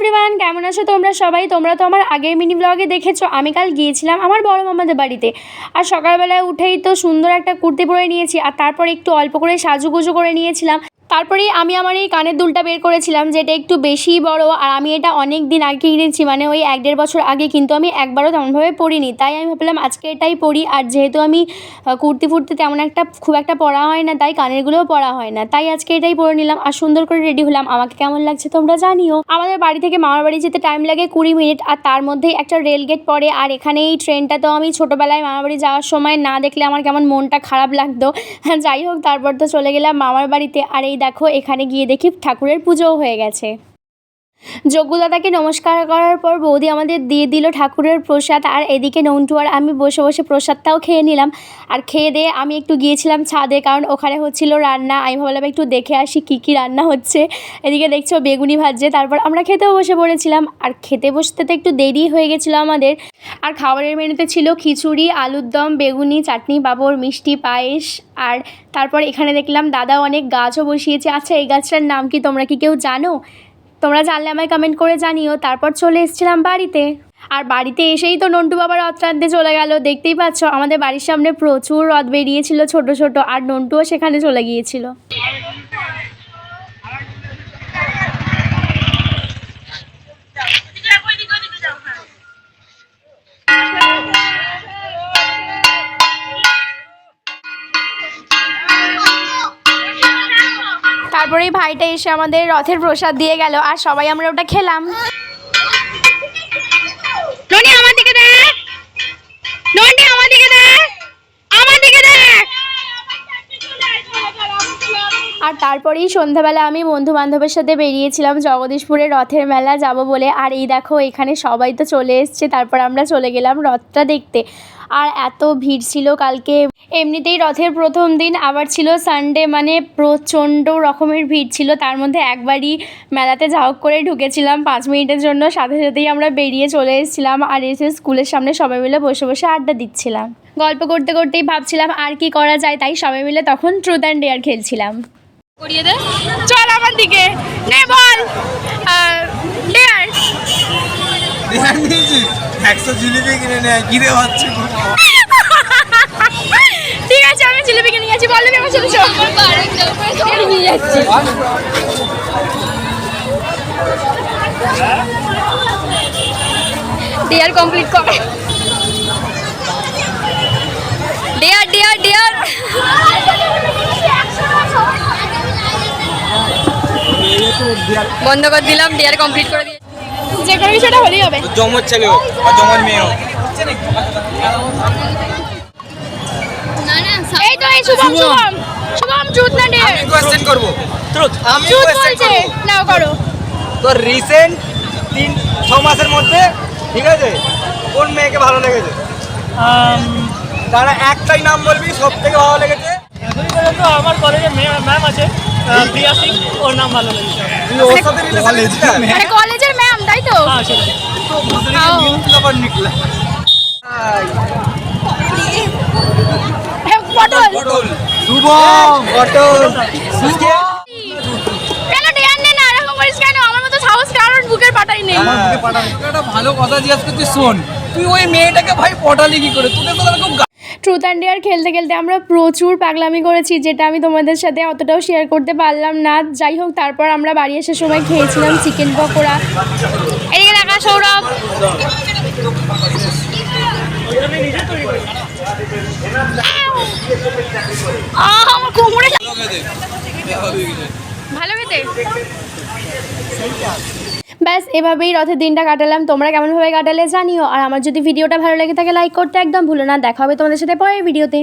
Everyone, কেমন আছো তোমরা সবাই? তোমরা তো আমার আগের মিনি ব্লগে দেখেছো আমি কাল গিয়েছিলাম আমার বড় মামাদের বাড়িতে। আর সকালবেলায় উঠেই তো সুন্দর একটা কুর্তি পরে নিয়েছি, আর তারপর একটু অল্প করে সাজুগুজু করে নিয়েছিলাম। তারপরেই আমি আমার এই কানের দুলটা বের করেছিলাম, যেটা একটু বেশিই বড়, আর আমি এটা অনেক দিন আগে কিনেছি, মানে ওই 1-1.5 বছর আগে, কিন্তু আমি একবারও তেমনভাবে পরিনি। তাই আমি ভাবলাম আজকে এটাই পরি। আর যেহেতু আমি কুর্তি ফুর্তি তেমন একটা খুব একটা পরা হয় না, তাই কানেরগুলোও পরা হয় না, তাই আজকে এটাই পরে নিলাম আর সুন্দর করে রেডি হলাম। আমাকে কেমন লাগছে তোমরা জানিও। আমাদের বাড়ি থেকে মামার বাড়ি যেতে টাইম লাগে 20 মিনিট, আর তার মধ্যেই একটা রেল গেট পড়ে। আর এখানে এই ট্রেনটা তো আমি ছোটোবেলায় মামার বাড়ি যাওয়ার সময় না দেখলে আমার কেমন মনটা খারাপ লাগতো। যাই হোক, তারপর তো চলে গেলাম মামার বাড়িতে। আর এই দেখো, এখানে গিয়ে দেখি ঠাকুরের পুজোও হয়ে গেছে। যজ্ঞদাদাকে নমস্কার করার পর বৌদি আমাদের দিয়ে দিল ঠাকুরের প্রসাদ, আর এদিকে নন্টু আর আমি বসে বসে প্রসাদটাও খেয়ে নিলাম। আর খেয়ে দিয়ে আমি একটু গিয়েছিলাম ছাদে, কারণ ওখানে হচ্ছিল রান্না। আমি ভাবলাম একটু দেখে আসি কী কী রান্না হচ্ছে। এদিকে দেখছো বেগুনি ভাজছে। তারপর আমরা খেতেও বসে পড়েছিলাম, আর খেতে বসতে তো একটু দেরি হয়ে গেছিলো আমাদের। আর খাবারের মেনুতে ছিল খিচুড়ি, আলুর দম, বেগুনি, চাটনি, পাঁপড়, মিষ্টি, পায়েস। আর তারপর এখানে দেখলাম দাদা অনেক গাছও বসিয়েছে। আচ্ছা, এই গাছটার নাম কি তোমরা কি কেউ জানো? তোমরা জানলে আমায় কমেন্ট করে জানিও। তারপর চলে এসেছিলাম বাড়িতে, আর বাড়িতে এসেই তো নন্টু বাবা রথ টানতে চলে গেল। দেখতেই পাচ্ছ আমাদের বাড়ির সামনে প্রচুর রথ বেরিয়েছিল ছোট ছোট, আর নন্টুও সেখানে চলে গিয়েছিল। তারপরেই ভাইটা এসে আমাদের রথের প্রসাদ দিয়ে গেল, আর সবাই আমরা ওটা খেলাম। ননি আমার দিকে দেখ, ননি আমার দিকে দেখ, আমার দিকে দেখ। আর তারপরেই সন্ধ্যাবেলা আমি বন্ধু বান্ধবের সাথে বেরিয়েছিলাম জগদীশপুরে রথের মেলা যাব বলে। আর এই দেখো, এখানে সবাই তো চলে এসছে। তারপর আমরা চলে গেলাম রথটা দেখতে। আর এত ভিড় ছিল কালকে। এমনিতেই রথের প্রথম দিন, আবার ছিল সানডে, মানে প্রচণ্ড রকমের ভিড় ছিল। তার মধ্যে একবারই মেলাতে ঝাঁক করে ঢুকেছিলাম 5 মিনিটের জন্য, সাথে সাথেই আমরা বেরিয়ে চলে এসেছিলাম। আর এসে স্কুলের সামনে সবাই মিলে বসে বসে আড্ডা দিচ্ছিলাম। গল্প করতে করতেই ভাবছিলাম আর কি করা যায়, তাই সবাই মিলে তখন ট্রুথ অ্যান্ড ডেয়ার খেলছিলাম। করিয়ে দে, চল আমার দিকে, নে বল। ডেয়ার 100 জিলিপি কিনে নেয়, কিনে হচ্ছে। ঠিক আছে, আমি জিলিপি কিনে নিয়েছি, বল আমার সাথে চল। নিয়ে যাচ্ছি। ডেয়ার কমপ্লিট কর। Dare dare dare. বন্ধ করে দিলাম, ডেয়ার কমপ্লিট করে দিয়ে যে কোনো কিছুটা হলেই হবে। জমজ ছেলে হোক বা জমজ মেয়ে হোক। এই তো এই শুভম শুভম শুভম ট্রুথ না ডেয়ার? আমি কোশ্চেন করব। ট্রুথ। আমি ট্রুথ কোশ্চেন বলছে, করব। নাও করো। তো রিসেন্ট 3-6 মাসের মধ্যে, ঠিক আছে, কোন মেয়েকে ভালো লেগেছে? তারা একটাই নাম বলবি সবথেকে ভালো লেগেছে। এখনই পর্যন্ত আমার কলেজে ম্যাম আছে প্রিয়া সিং, ওর নাম ভালো লেগেছে। তুই ওর সাথে রিলেশন রেখেছিস? মানে কলেজের ম্যাম, তাই তো? হ্যাঁ সেটাই। তো दूसरी के न्यूज़ लवर निकला। পটল। পটল। শুভম পটল। কেন ডেয়ার নে না, এরকম করিস কেন? আমার মতো সাহস কারণ বুকের পাটাই নেই। আমার বুকে পাঠানো। তোকে একটা ভালো কথা জিজ্ঞাসা করছি, শোন। তুই ওই মেয়েটাকে ভাই পটালি কি করে? তোকে তো এরকম ট্রুথ অ্যান্ড ডেয়ার খেলতে খেলতে আমরা প্রচুর পাগলামি করেছি, যেটা আমি তোমাদের সাথে অতটাও শেয়ার করতে পারলাম না। যাই হোক, তারপর আমরা বাড়ি আসার সময় খেয়েছিলাম চিকেন পকোড়া। এদিকে দেখা সৌরভ। আমার কোমরে ভালো খেতে। ব্যাস, এভাবেই রথের দিনটা কাটালাম। তোমরা কেমনভাবে কাটালে জানিও। আর আমার যদি ভিডিওটা ভালো লেগে থাকে লাইক করতে একদম ভুলো না। দেখা হবে তোমাদের সাথে পরের ভিডিওতে।